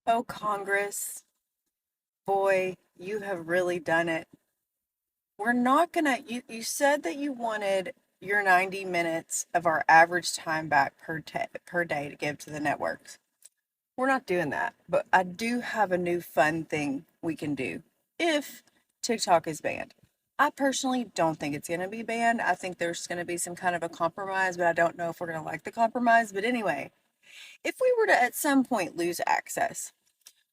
Oh, Congress, boy, you have really done it. We're not gonna, you said that you wanted your 90 minutes of our average time back per day to give to the networks. We're not doing that, but I do have a new fun thing we can do if TikTok is banned. I personally don't think it's going to be banned. I think there's going to be some kind of a compromise, but I don't know if we're going to like the compromise. But anyway, if we were to at some point lose access,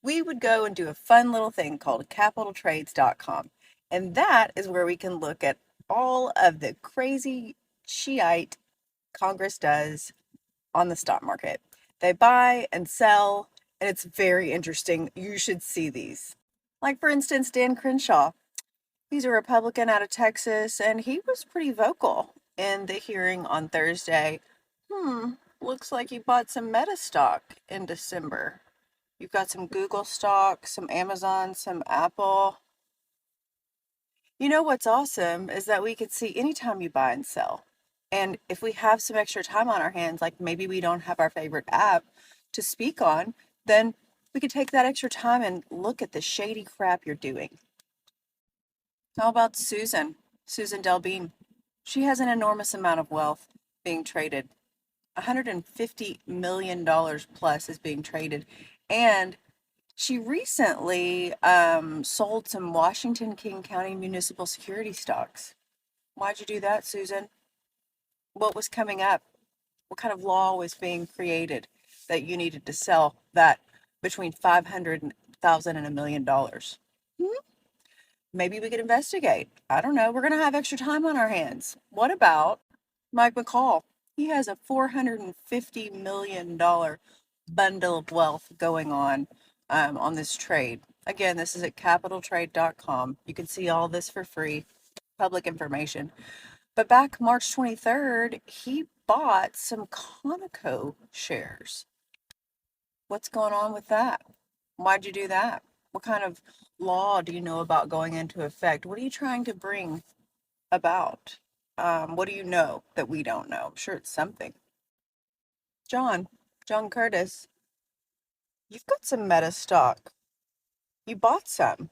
we would go and do a fun little thing called capitaltrades.com. And that is where we can look at all of the crazy Shiite Congress does on the stock market. They buy and sell, and it's very interesting. You should see these. Like, for instance, Dan Crenshaw. He's a Republican out of Texas, and he was pretty vocal in the hearing on Thursday. Looks like you bought some Meta stock in December. You've got some Google stock, some Amazon, some Apple. You know what's awesome is that we could see anytime you buy and sell. And if we have some extra time on our hands, like maybe we don't have our favorite app to speak on, then we could take that extra time and look at the shady crap you're doing. How about Susan? Susan Delbean. She has an enormous amount of wealth being traded. $150 million plus is being traded. And she recently sold some Washington King County municipal security stocks. Why'd you do that, Susan? What was coming up? What kind of law was being created that you needed to sell that between 500,000 and $1 million? Hmm? Maybe we could investigate. I don't know. We're going to have extra time on our hands. What about Mike McCall? He has a $450 million bundle of wealth going on this trade. Again, this is at capitaltrade.com. You can see all this for free, public information. But back March 23rd, he bought some Conoco shares. What's going on with that? Why'd you do that? What kind of law do you know about going into effect? What are you trying to bring about? What do you know that we don't know? I'm sure it's something. John, John Curtis, you've got some Meta stock. You bought some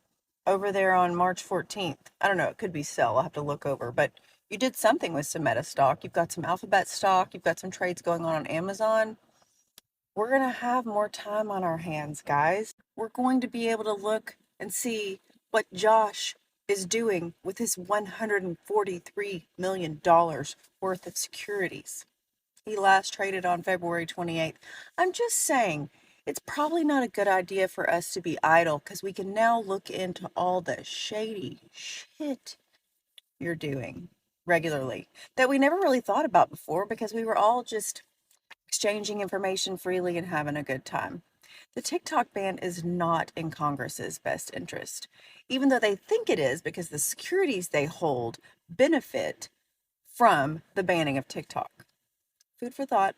over there on March 14th. I don't know, it could be sell. I'll have to look over, but you did something with some Meta stock. You've got some Alphabet stock. You've got some trades going on Amazon. We're going to have more time on our hands, guys. We're going to be able to look and see what Josh is doing with his $143 million worth of securities. He last traded on February 28th. I'm just saying, it's probably not a good idea for us to be idle because we can now look into all the shady shit you're doing regularly that we never really thought about before because we were all just exchanging information freely and having a good time. The TikTok ban is not in Congress's best interest, even though they think it is because the securities they hold benefit from the banning of TikTok. Food for thought.